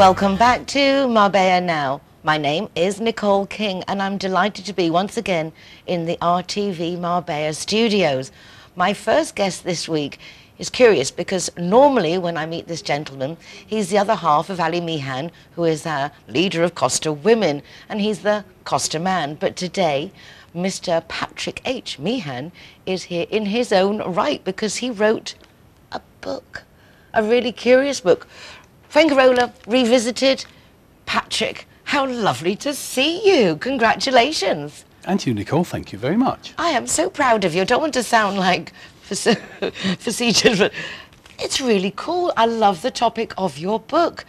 Welcome back to Marbella Now. My name is Nicole King and I'm delighted to be once again in the RTV Marbella studios. My first guest this week is curious because normally when I meet this gentleman, he's the other half of Ali Meehan, who is a leader of Costa Women, and he's the Costa man. But today, Mr. Patrick H Meehan is here in his own right because he wrote a book, a really curious book. Fuengirola Revisited. Patrick, how lovely to see you. Congratulations. And you, Nicole, thank you very much. I am so proud of you. I don't want to sound like facetious, but it's really cool. I love the topic of your book.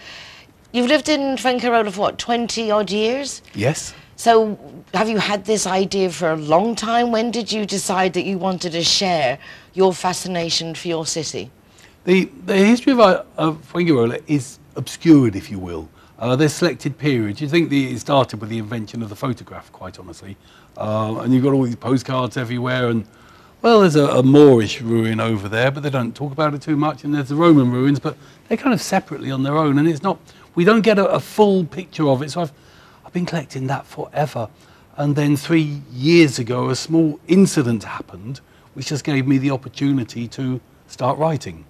You've lived in Fuengirola for what, 20 odd years? Yes. So have you had this idea for a long time? When did you decide that you wanted to share your fascination for your city? The history of Fuengirola is obscured, if you will. There's selected periods. You think it started with the invention of the photograph, quite honestly. And you've got all these postcards everywhere, and well, there's a Moorish ruin over there, but they don't talk about it too much, and there's the Roman ruins, but they're kind of separately on their own, and it's not, we don't get a full picture of it. So I've been collecting that forever. And then 3 years ago, a small incident happened, which just gave me the opportunity to start writing.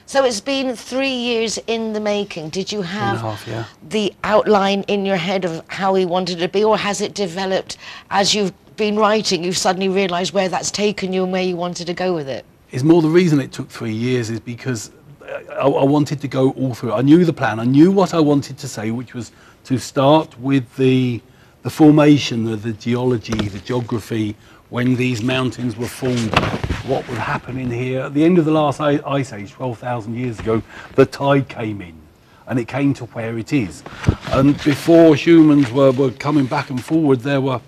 So it's been 3 years in the making. Did you have 3.5, yeah. the outline in your head of how he wanted it to be, or has it developed as you've been writing, you've suddenly realised where that's taken you and where you wanted to go with it? It's more the reason it took 3 years is because I wanted to go all through. I knew the plan. I knew what I wanted to say, which was to start with the formation, the geology, the geography, when these mountains were formed, what would happen in here. At the end of the last ice age, 12,000 years ago, the tide came in and it came to where it is. And before humans were coming back and forward, or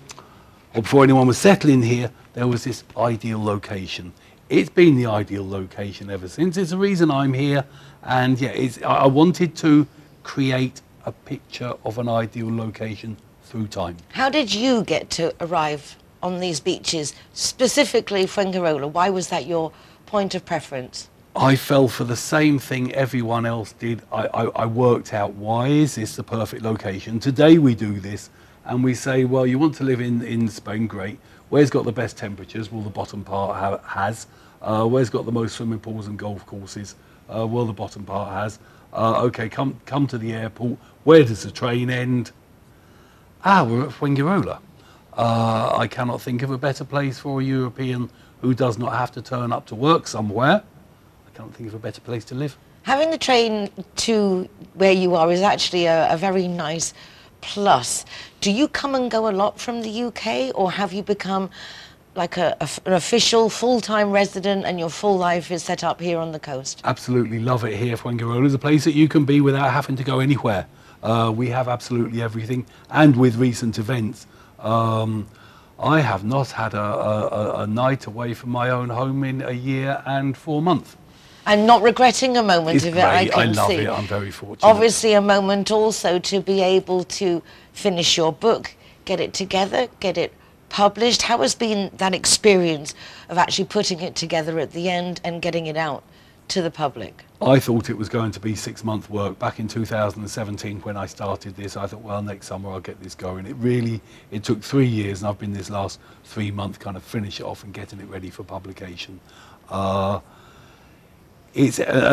before anyone was settling here, there was this ideal location. It's been the ideal location ever since. It's the reason I'm here. And yeah, I wanted to create a picture of an ideal location through time. How did you get to arrive on these beaches, specifically Fuengirola? Why was that your point of preference? I fell for the same thing everyone else did. I worked out, why is this the perfect location? Today we do this and we say, well, you want to live in Spain, great. Where's got the best temperatures? Well, the bottom part has. Where's got the most swimming pools and golf courses? Well, the bottom part has. Okay, come to the airport. Where does the train end? We're at Fuengirola. I cannot think of a better place for a European who does not have to turn up to work somewhere. I can't think of a better place to live. Having the train to where you are is actually a very nice plus. Do you come and go a lot from the UK, or have you become like an official full-time resident and your full life is set up here on the coast? Absolutely love it here. Fuengirola is a place that you can be without having to go anywhere. We have absolutely everything, and with recent events, I have not had a night away from my own home in a year and 4 months. And not regretting a moment of it, I can see. I love it, I'm very fortunate. Obviously a moment also to be able to finish your book, get it together, get it published. How has been that experience of actually putting it together at the end and getting it out to the public? I thought it was going to be 6 month work. Back in 2017 when I started this, I thought, well, next summer I'll get this going. It took 3 years, and I've been this last 3 months kind of finish it off and getting it ready for publication. And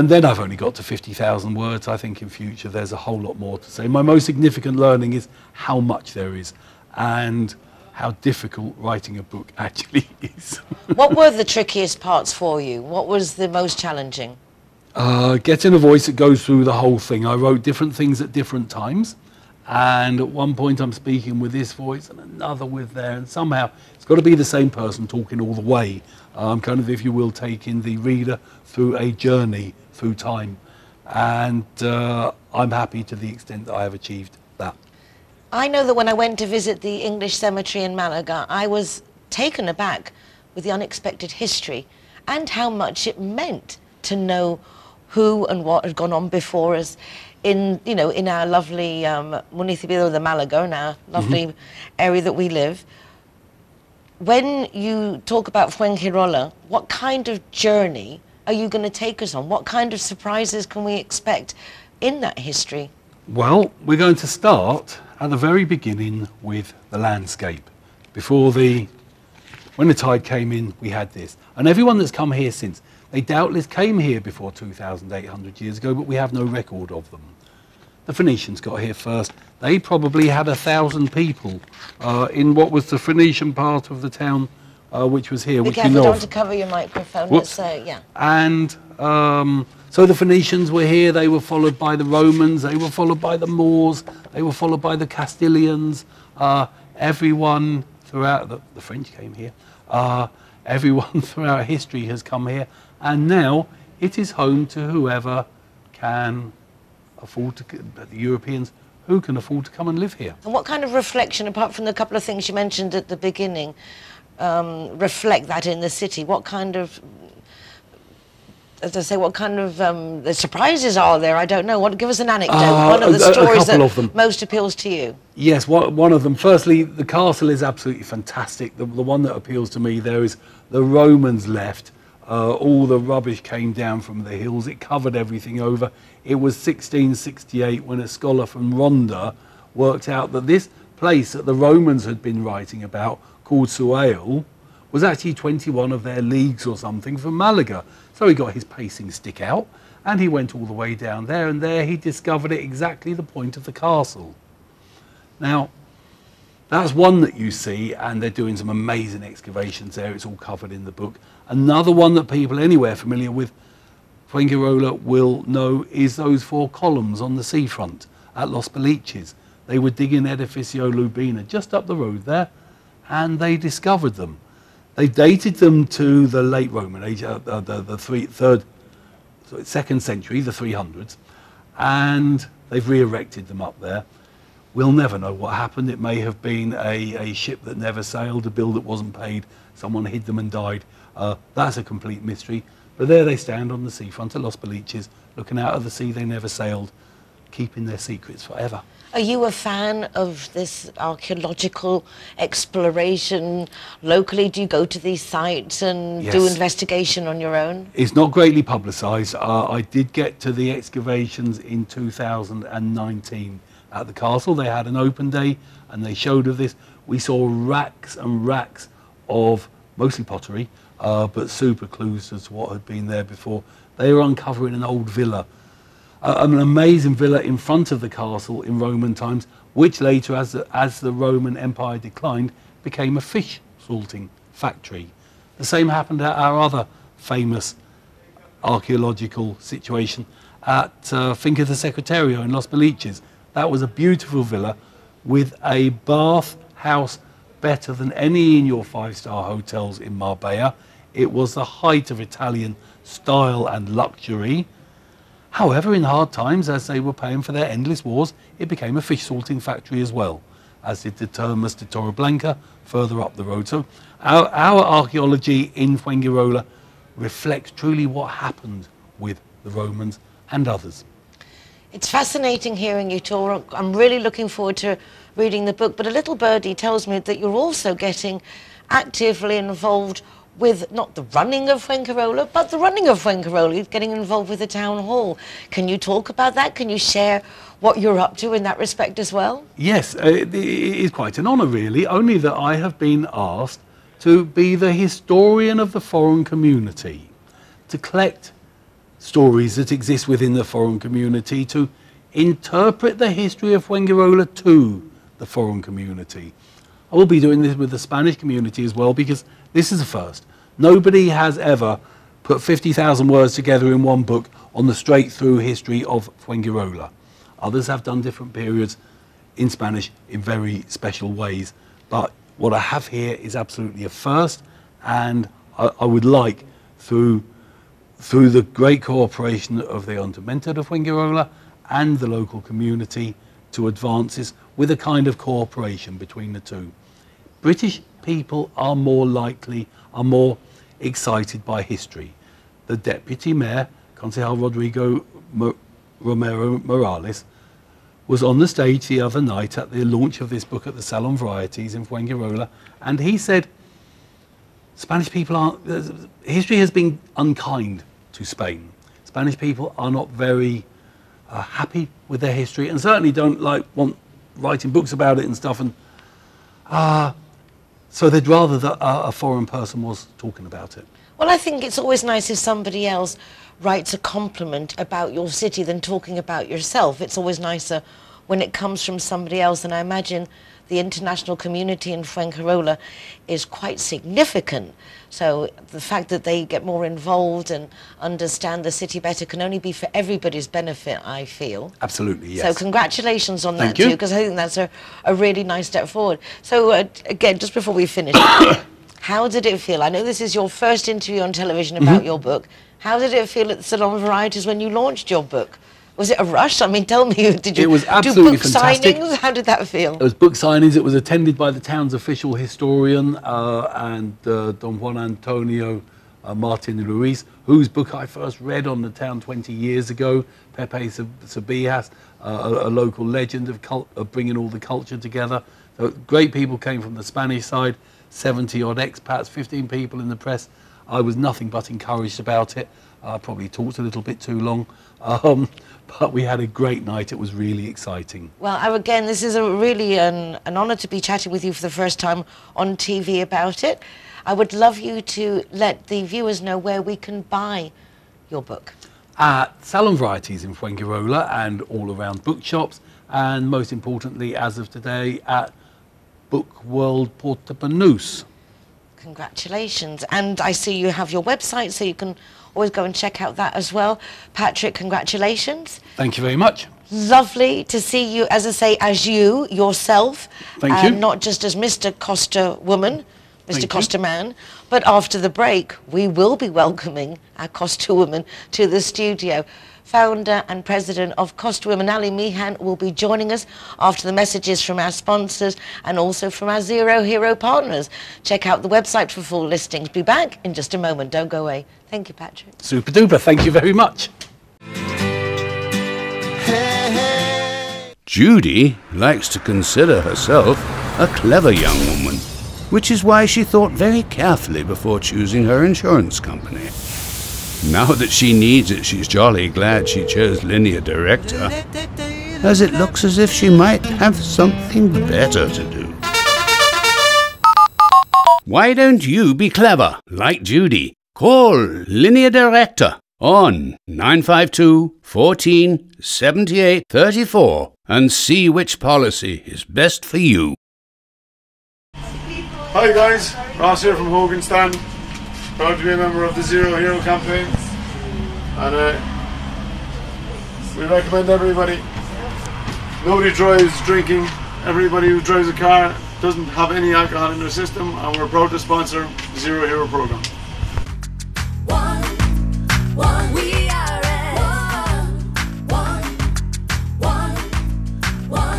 then I've only got to 50,000 words. I think in future there's a whole lot more to say. My most significant learning is how much there is and how difficult writing a book actually is. What were the trickiest parts for you? What was the most challenging? Getting a voice that goes through the whole thing. I wrote different things at different times, and at one point I'm speaking with this voice and another with there, and somehow it's got to be the same person talking all the way. Kind of, if you will, taking the reader through a journey through time, and I'm happy to the extent that I have achieved that. I know that when I went to visit the English cemetery in Malaga, I was taken aback with the unexpected history and how much it meant to know who and what had gone on before us in our lovely municipio de Malaga, in our lovely area that we live. When you talk about Fuengirola, what kind of journey are you going to take us on? What kind of surprises can we expect in that history? Well, we're going to start at the very beginning with the landscape. When the tide came in, we had this. And everyone that's come here since, they doubtless came here before 2,800 years ago, but we have no record of them. The Phoenicians got here first. They probably had 1,000 people in what was the Phoenician part of the town, which was here, which we know. Don't to cover your microphone. Whoops. Yeah. And so the Phoenicians were here. They were followed by the Romans. They were followed by the Moors. They were followed by the Castilians. Everyone throughout the French came here. Everyone throughout history has come here, and now it is home to whoever can afford to. The Europeans who can afford to come and live here. And what kind of reflection, apart from the couple of things you mentioned at the beginning, reflect that in the city? What kind of, as I say, what kind of the surprises are there? I don't know. Give us an anecdote. One of the stories that most appeals to you. Yes, one of them. Firstly, the castle is absolutely fantastic. The one that appeals to me there is the Romans left. All the rubbish came down from the hills. It covered everything over. It was 1668 when a scholar from Ronda worked out that this place that the Romans had been writing about, called Suail, was actually 21 of their leagues or something from Malaga. So he got his pacing stick out and he went all the way down there, and there he discovered it exactly the point of the castle. Now, that's one that you see, and they're doing some amazing excavations there. It's all covered in the book. Another one that people anywhere familiar with Fuengirola will know is those 4 columns on the seafront at Los Beliches. They were digging Edificio Lubina just up the road there, and they discovered them. They dated them to the late Roman age, second century, the 300s, and they've re-erected them up there. We'll never know what happened. It may have been a ship that never sailed, a bill that wasn't paid, someone hid them and died. That's a complete mystery. But there they stand on the seafront at Los Beliches, looking out of the sea they never sailed, keeping their secrets forever. Are you a fan of this archaeological exploration locally? Do you go to these sites and do investigation on your own? It's not greatly publicised. I did get to the excavations in 2019 at the castle. They had an open day and they showed of this. We saw racks and racks of mostly pottery, but super clues as to what had been there before. They were uncovering an old villa, an amazing villa in front of the castle in Roman times, which later, as the Roman Empire declined, became a fish salting factory. The same happened at our other famous archaeological situation at Finca de Secretario in Los Beliches. That was a beautiful villa with a bath house better than any in your 5-star hotels in Marbella. It was the height of Italian style and luxury. However, in hard times, as they were paying for their endless wars, it became a fish salting factory as well, as did the Termas de Torreblanca further up the road. So our archaeology in Fuengirola reflects truly what happened with the Romans and others. It's fascinating hearing you talk. I'm really looking forward to reading the book, but a little birdie tells me that you're also getting actively involved with not the running of Fuengirola, but the running of Fuengirola, getting involved with the town hall. Can you talk about that? Can you share what you're up to in that respect as well? Yes, it is quite an honour really, only that I have been asked to be the historian of the foreign community, to collect stories that exist within the foreign community, to interpret the history of Fuengirola to the foreign community. I will be doing this with the Spanish community as well, because this is a first. Nobody has ever put 50,000 words together in one book on the straight through history of Fuengirola. Others have done different periods in Spanish in very special ways, but what I have here is absolutely a first, and I would like, through the great cooperation of the Ayuntamiento de Fuengirola and the local community, to advance this with a kind of cooperation between the two. British people are more excited by history. The Deputy Mayor, Concejal Rodrigo Romero Morales, was on the stage the other night at the launch of this book at the Salon Varieties in Fuengirola, and he said Spanish people history has been unkind to Spain. Spanish people are not very happy with their history and certainly don't want writing books about it and stuff. And so they'd rather that a foreign person was talking about it. Well, I think it's always nice if somebody else writes a compliment about your city than talking about yourself. It's always nicer when it comes from somebody else, and I imagine the international community in Fuengirola is quite significant. So the fact that they get more involved and understand the city better can only be for everybody's benefit, I feel. Absolutely, yes. So congratulations on Thank that you. too, because I think that's a really nice step forward. So again, just before we finish, how did it feel? I know this is your first interview on television about your book. How did it feel at the Salon Varieties when you launched your book? Was it a rush? I mean, tell me, did you It was do absolutely book fantastic. signings? How did that feel? It was book signings. It was attended by the town's official historian and Don Juan Antonio Martin Ruiz, whose book I first read on the town 20 years ago, Pepe Sabias, a local legend of bringing all the culture together. So great people came from the Spanish side, 70-odd expats, 15 people in the press. I was nothing but encouraged about it. I probably talked a little bit too long, but we had a great night. It was really exciting. Well, again, this is really an honour to be chatting with you for the first time on TV about it. I would love you to let the viewers know where we can buy your book. At Salon Varieties in Fuengirola and all around bookshops, and most importantly, as of today, at Book World Portabanús. Congratulations. And I see you have your website, so you can always go and check out that as well. Patrick, congratulations. Thank you very much. Lovely to see you, as I say, as you, yourself. Thank you. Not just as Mr. Costa Woman, Mr. Thank Costa Man, but after the break, we will be welcoming our Costa Woman to the studio. Founder and president of Costa Women, Ali Meehan, will be joining us after the messages from our sponsors and also from our Zero Hero partners. Check out the website for full listings. Be back in just a moment. Don't go away. Thank you, Patrick. Super duper. Thank you very much. Judy likes to consider herself a clever young woman, which is why she thought very carefully before choosing her insurance company. Now that she needs it, she's jolly glad she chose Linear Director, as it looks as if she might have something better to do. Why don't you be clever, like Judy? Call Linear Director on 952 14 78 34 and see which policy is best for you. Hi guys, Ross here from Hoganstown. Proud to be a member of the Zero Hero campaign, and we recommend everybody. Nobody drives drinking. Everybody who drives a car doesn't have any alcohol in their system, and we're proud to sponsor the Zero Hero program. We are at one.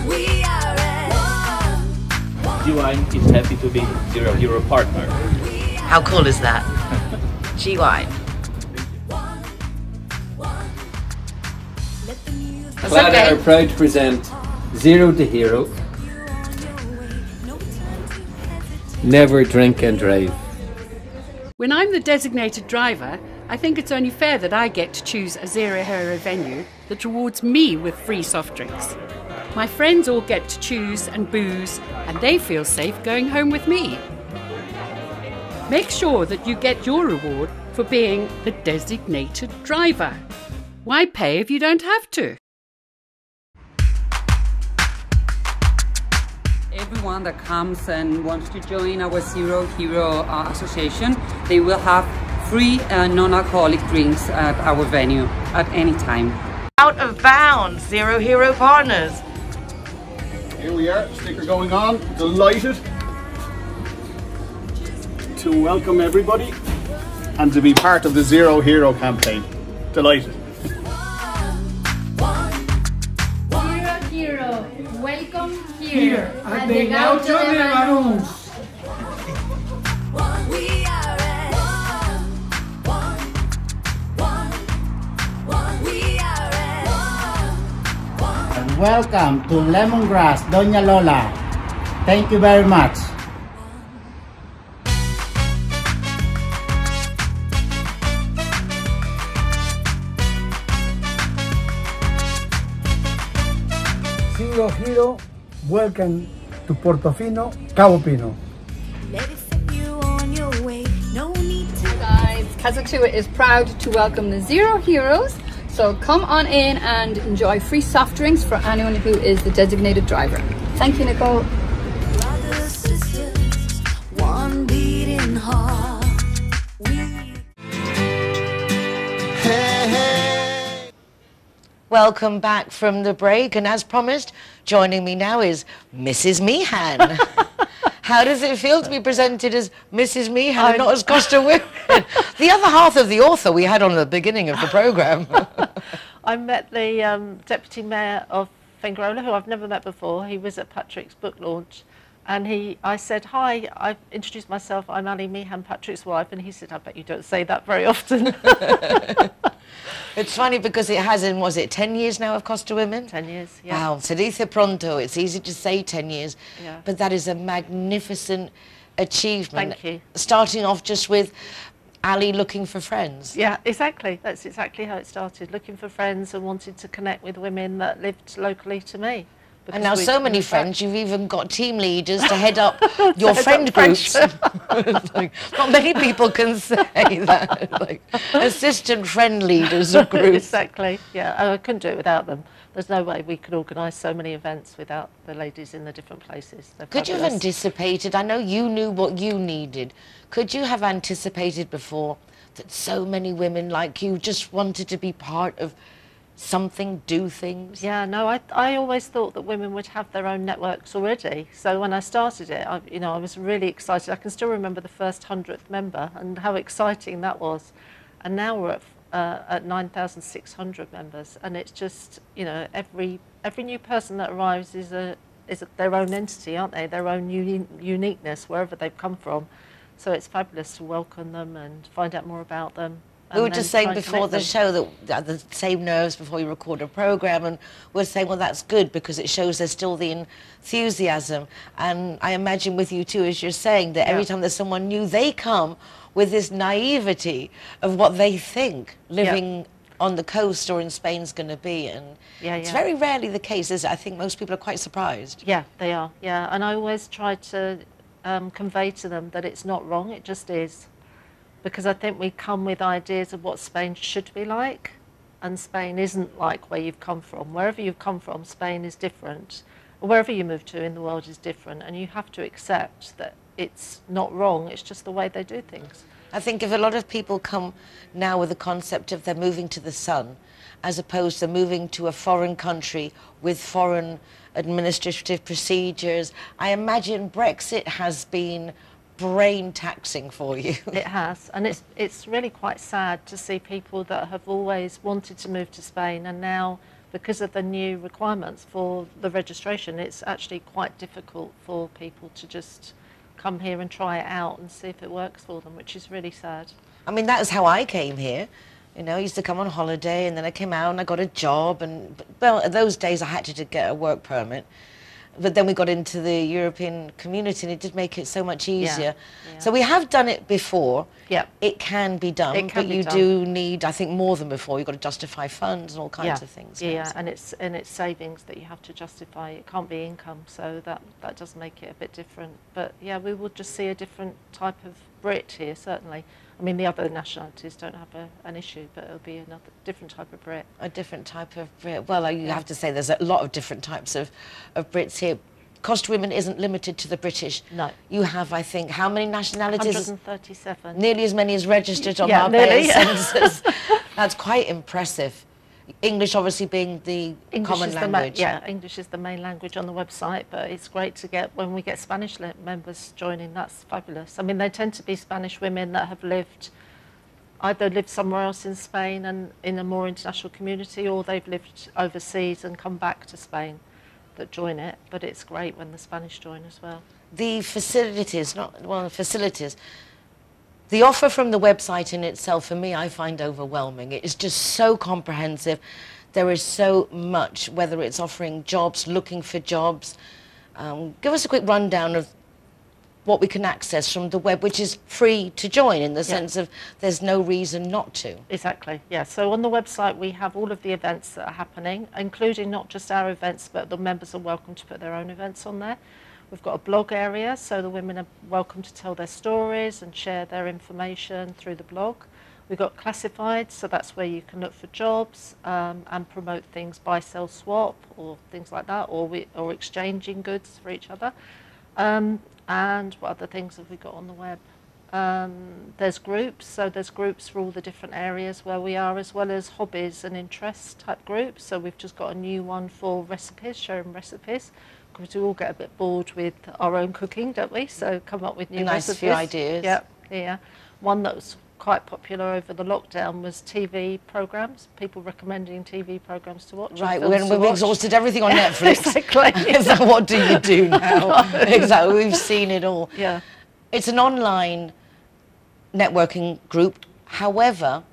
We are at G-Wine is happy to be Zero Hero partner. How cool is that? G-Wine. That's But okay. are proud to present Zero the Hero. Never drink and drive. When I'm the designated driver, I think it's only fair that I get to choose a Zero Hero venue that rewards me with free soft drinks. My friends all get to choose and booze, and they feel safe going home with me. Make sure that you get your reward for being the designated driver. Why pay if you don't have to? Everyone that comes and wants to join our Zero Hero Association, they will have free non-alcoholic drinks at our venue at any time. Out of bounds, Zero Hero partners. Here we are, sticker going on. Delighted to welcome everybody and to be part of the Zero Hero campaign. Delighted. Zero Hero, welcome here. At the Gaucho de Barons. We are at one. We are at And welcome to Lemongrass, Doña Lola. Thank you very much. Zero Hero, welcome to Portofino, Cabo Pino. Hi guys, Kazatua is proud to welcome the Zero Heroes. So come on in and enjoy free soft drinks for anyone who is the designated driver. Thank you, Nicole. Brothers, sisters, one beating heart. Welcome back from the break, and as promised, joining me now is Mrs. Meehan. How does it feel to be presented as Mrs. Meehan and not as Costa Women? The other half of the author we had on the beginning of the programme. I met the Deputy Mayor of Fuengirola, who I've never met before. He was at Patrick's book launch, and I said, hi, I introduced myself, I'm Ali Meehan, Patrick's wife, and he said, I bet you don't say that very often. It's funny because it has, in, was it 10 years now of Costa Women? 10 years, yeah. Wow, se dice pronto. It's easy to say 10 years, yeah. But that is a magnificent achievement. Thank you. Starting off just with Ali looking for friends. Yeah, exactly. That's exactly how it started. Looking for friends and wanting to connect with women that lived locally to me. And now so many friends, you've even got team leaders to head up your friend groups. Like, not many people can say that. Like, assistant friend leaders of groups. Exactly, yeah. I couldn't do it without them. There's no way we could organise so many events without the ladies in the different places. They're could you have anticipated, I know you knew what you needed, could you have anticipated before that so many women like you just wanted to be part of something, do things? Yeah, no, I always thought that women would have their own networks already. So when I started it, I was really excited. I can still remember the first 100th member and how exciting that was. And now we're at 9,600 members, and it's just, every new person that arrives is their own entity, aren't they? Their own uniqueness, wherever they've come from. So it's fabulous to welcome them and find out more about them. We were just saying before the show that the same nerves before you record a programme, and we're saying, well, that's good because it shows there's still the enthusiasm. And I imagine with you too, as you're saying, that every time there's someone new, they come with this naivety of what they think living on the coast or in Spain's going to be. And it's very rarely the case, is it? I think most people are quite surprised. Yeah, they are, yeah. And I always try to convey to them that it's not wrong, it just is. Because I think we come with ideas of what Spain should be like, and Spain isn't like where you've come from. Wherever you've come from, Spain is different. Wherever you move to in the world is different, and you have to accept that it's not wrong, it's just the way they do things. I think if a lot of people come now with the concept of they're moving to the sun, as opposed to moving to a foreign country with foreign administrative procedures, I imagine Brexit has been brain taxing for you. It has, and it's really quite sad to see people that have always wanted to move to Spain, and now because of the new requirements for the registration, it's actually quite difficult for people to just come here and try it out and see if it works for them, which is really sad. I mean, that is how I came here. I used to come on holiday, and then I came out and I got a job, and well, those days I had to get a work permit. But then we got into the European community, and it did make it so much easier. Yeah. So we have done it before. Yeah. It can be done, but you do need, I think, more than before. You've got to justify funds and all kinds of things. Yeah, and it's savings that you have to justify. It can't be income, so that does make it a bit different. But yeah, we will just see a different type of Brit here, certainly. I mean, the other nationalities don't have an issue, but it'll be another different type of Brit. A different type of Brit. Well, you have to say there's a lot of different types of Brits here. Costa Women isn't limited to the British. No. You have, I think, how many nationalities? 137. Nearly as many as registered on Marbella census. That's quite impressive. English obviously being the common language. English is the main language on the website, but it's great to get, when we get Spanish members joining, that's fabulous. I mean, they tend to be Spanish women that have either lived somewhere else in Spain and in a more international community, or they've lived overseas and come back to Spain that join it, but it's great when the Spanish join as well. The facilities, the offer from the website in itself, for me, I find overwhelming. It is just so comprehensive. There is so much, whether it's offering jobs, looking for jobs. Give us a quick rundown of what we can access from the web, which is free to join in the sense of there's no reason not to. Exactly, yeah. So on the website we have all of the events that are happening, including not just our events, but the members are welcome to put their own events on there. We've got a blog area, so the women are welcome to tell their stories and share their information through the blog. We've got classified, so that's where you can look for jobs and promote things, buy, sell, swap, or things like that, or exchanging goods for each other. And what other things have we got on the web? There's groups, so there's groups for all the different areas where we are, as well as hobbies and interest type groups. So we've just got a new one for recipes, sharing recipes, because we all get a bit bored with our own cooking, don't we? So come up with new recipes. Few ideas. Yeah. One that was quite popular over the lockdown was TV programs, people recommending TV programs to watch. Right, we've exhausted everything on Netflix. Exactly. So what do you do now? Exactly, we've seen it all. Yeah. It's an online networking group. However,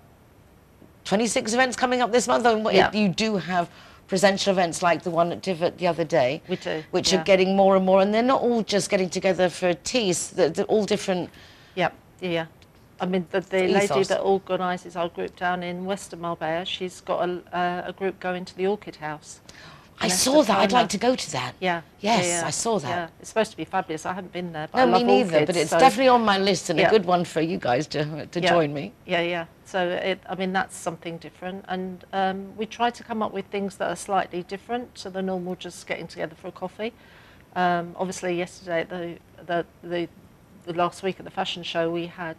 26 events coming up this month. You do have presential events like the one at Divot the other day. We do. Which are getting more and more, and they're not all just getting together for teas. They're all different. Yeah. I mean, the lady that organises our group down in Western Marbella, she's got a group going to the Orchid House. I saw that. I'd like to go to that. Yeah. Yes, I saw that. Yeah. It's supposed to be fabulous. I haven't been there, but no, I love me neither. orchids, But it's so definitely on my list, and a good one for you guys to join me. Yeah. So I mean, that's something different, and we try to come up with things that are slightly different to the normal just getting together for a coffee. Obviously, yesterday the last week at the fashion show we had,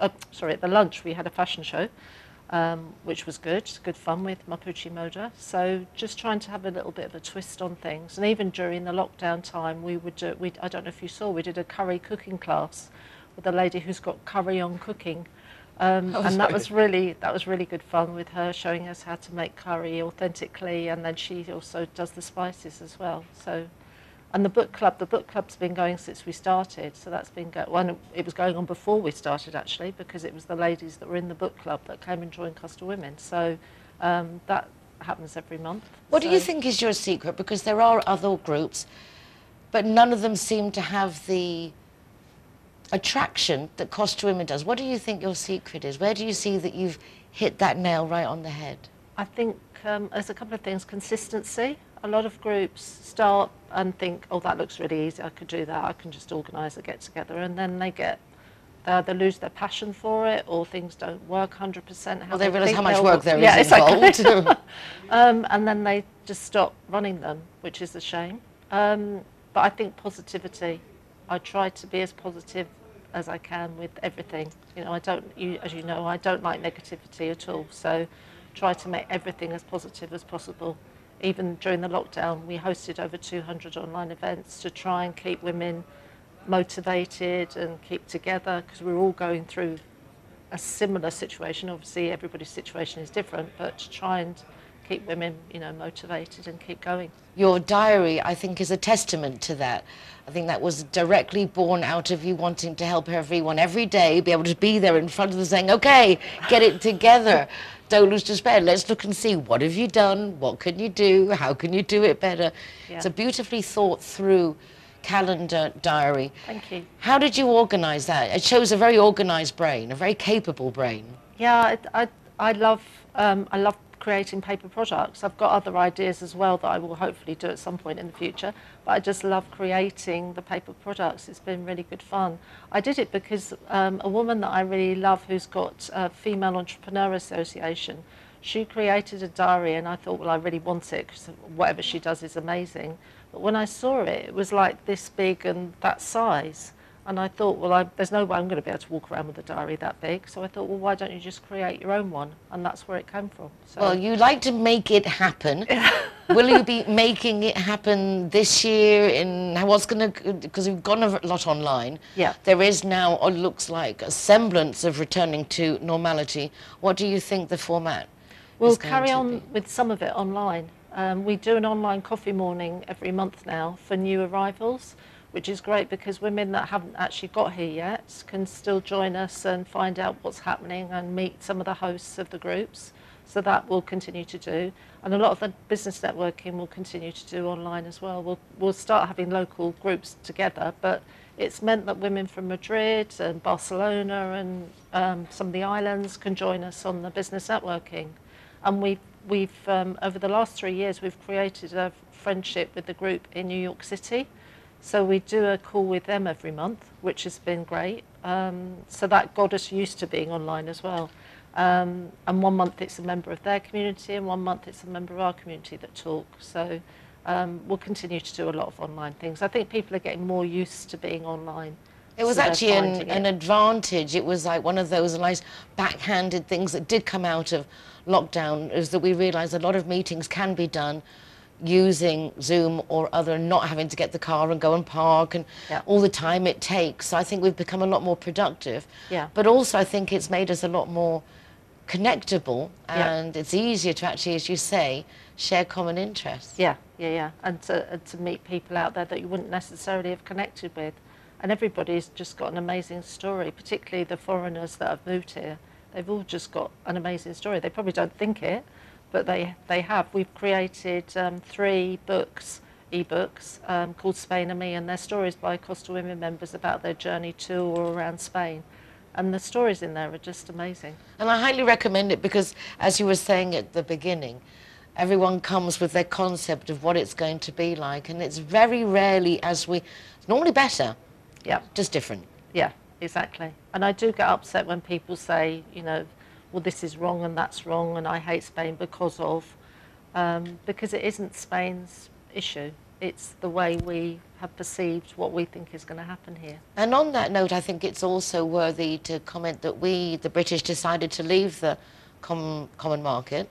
at the lunch we had a fashion show, which was good fun with Mapuche Moda. So just trying to have a little bit of a twist on things. And even during the lockdown time, we would do, I don't know if you saw, we did a curry cooking class with a lady who's got curry on cooking. And that was really good fun with her showing us how to make curry authentically, and then she also does the spices as well. So. And the book club's been going since we started, so that's been it was going on before we started actually, because it was the ladies that were in the book club that came and joined Costa Women. So that happens every month. What do you think is your secret? Because there are other groups, but none of them seem to have the attraction that Costa Women does. What do you think your secret is? Where do you see that you've hit that nail right on the head? I think there's a couple of things. Consistency. A lot of groups start and think, oh, that looks really easy, I could do that, I can just organise a get-together, and then they lose their passion for it, or things don't work 100% Well, they realise how much work there is involved. And then they just stop running them, which is a shame. But I think positivity. I try to be as positive as I can with everything. You know, as you know, I don't like negativity at all, so try to make everything as positive as possible. Even during the lockdown, we hosted over 200 online events to try and keep women motivated and keep together, because we're all going through a similar situation. Obviously, everybody's situation is different, but to try and keep women, motivated and keep going. Your diary, I think, is a testament to that. I think that was directly born out of you wanting to help everyone every day, be able to be there in front of them saying, okay, get it together. Don't lose despair. Let's look and see, what have you done? What can you do? How can you do it better? Yeah. It's a beautifully thought through calendar diary. Thank you. How did you organise that? It shows a very organised brain, a very capable brain. Yeah, I love creating paper products. I've got other ideas as well that I will hopefully do at some point in the future, but I just love creating the paper products. It's been really good fun. I did it because a woman that I really love, who's got a Female Entrepreneur Association, she created a diary, and I thought, well, I really want it because whatever she does is amazing. But when I saw it, it was like this big and that size. And I thought, well, there's no way I'm going to be able to walk around with a diary that big. So I thought, well, why don't you just create your own one? And that's where it came from. So. Well, you like to make it happen. Will you be making it happen this year? Because we've gone a lot online. Yeah. There is now, or looks like, a semblance of returning to normality. What do you think the format We'll carry on with some of it online. We do an online coffee morning every month now for new arrivals, which is great because women that haven't actually got here yet can still join us and find out what's happening and meet some of the hosts of the groups. So that we'll continue to do. And a lot of the business networking we'll continue to do online as well. We'll start having local groups together, but it's meant that women from Madrid and Barcelona and some of the islands can join us on the business networking. And we've over the last 3 years, we've created a friendship with the group in New York City. So we do a call with them every month, which has been great. So that got us used to being online as well. And 1 month it's a member of their community, and 1 month it's a member of our community that talk. So we'll continue to do a lot of online things. I think people are getting more used to being online. It was So they're actually finding an it. advantage. It was like one of those nice backhanded things that did come out of lockdown, is that we realised a lot of meetings can be done using Zoom or other, not having to get the car and go and park and all the time it takes. So I think we've become a lot more productive. Yeah. But also I think it's made us a lot more connectable, and it's easier to actually, as you say, share common interests. Yeah, and to meet people out there that you wouldn't necessarily have connected with. And everybody's just got an amazing story, particularly the foreigners that have moved here. They've all just got an amazing story. They probably don't think it, but they have. We've created 3 books, e-books, called Spain and Me, and they're stories by Costa Women members about their journey to or around Spain. And the stories in there are just amazing. And I highly recommend it because, as you were saying at the beginning, everyone comes with their concept of what it's going to be like, and it's very rarely it's normally better, just different. Yeah, exactly. And I do get upset when people say, you know, well, this is wrong and that's wrong, and I hate Spain because it isn't Spain's issue. It's the way we have perceived what we think is going to happen here. And on that note, I think it's also worthy to comment that we, the British, decided to leave the common market.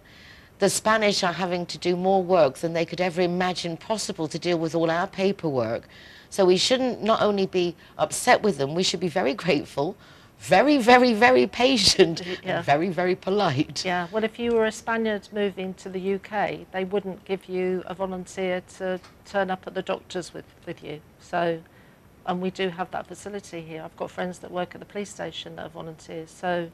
The Spanish are having to do more work than they could ever imagine possible to deal with all our paperwork. So we shouldn't not only be upset with them, we should be very grateful, very, very, very patient, and very, very polite. Yeah, well, if you were a Spaniard moving to the UK, they wouldn't give you a volunteer to turn up at the doctors with you. So, and we do have that facility here. I've got friends that work at the police station that are volunteers. So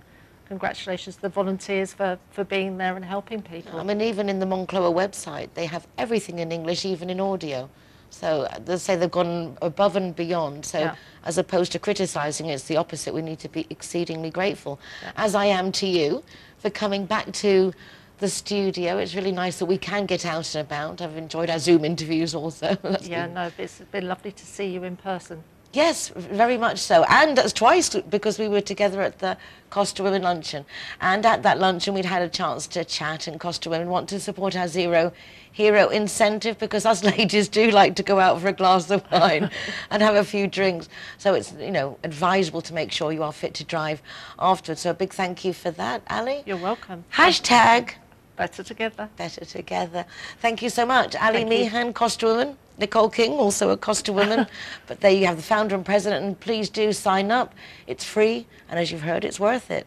congratulations to the volunteers for being there and helping people. I mean, even in the Moncloa website, they have everything in English, even in audio. So they say they've gone above and beyond. So as opposed to criticising, it's the opposite. We need to be exceedingly grateful, as I am to you, for coming back to the studio. It's really nice that we can get out and about. I've enjoyed our Zoom interviews also. It's been lovely to see you in person. Yes, very much so. And that's twice, because we were together at the Costa Women luncheon. And at that luncheon, we'd had a chance to chat, and Costa Women want to support our Zero Hero incentive, because us ladies do like to go out for a glass of wine and have a few drinks. So it's, you know, advisable to make sure you are fit to drive afterwards. So a big thank you for that, Ali. You're welcome. Hashtag Better Together. Better Together. Thank you so much. Ali Meehan, Costa Women. Nicole King, also a Costa Woman. But there you have the founder and president, and please do sign up. It's free, and as you've heard, it's worth it.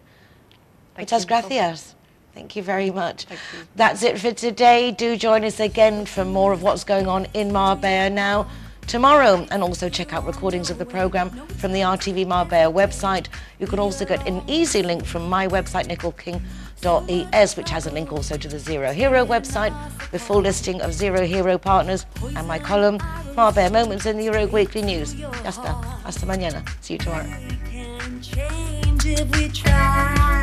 Muchas gracias. Thank you very much. Thank you. That's it for today. Do join us again for more of what's going on in Marbella now tomorrow, and also check out recordings of the programme from the RTV Marbella website. You can also get an easy link from my website, nicoleking.es, which has a link also to the Zero Hero website, with full listing of Zero Hero partners, and my column, Marbella Moments in the Euro Weekly News. Ya está. Hasta mañana. See you tomorrow. We can change if we try.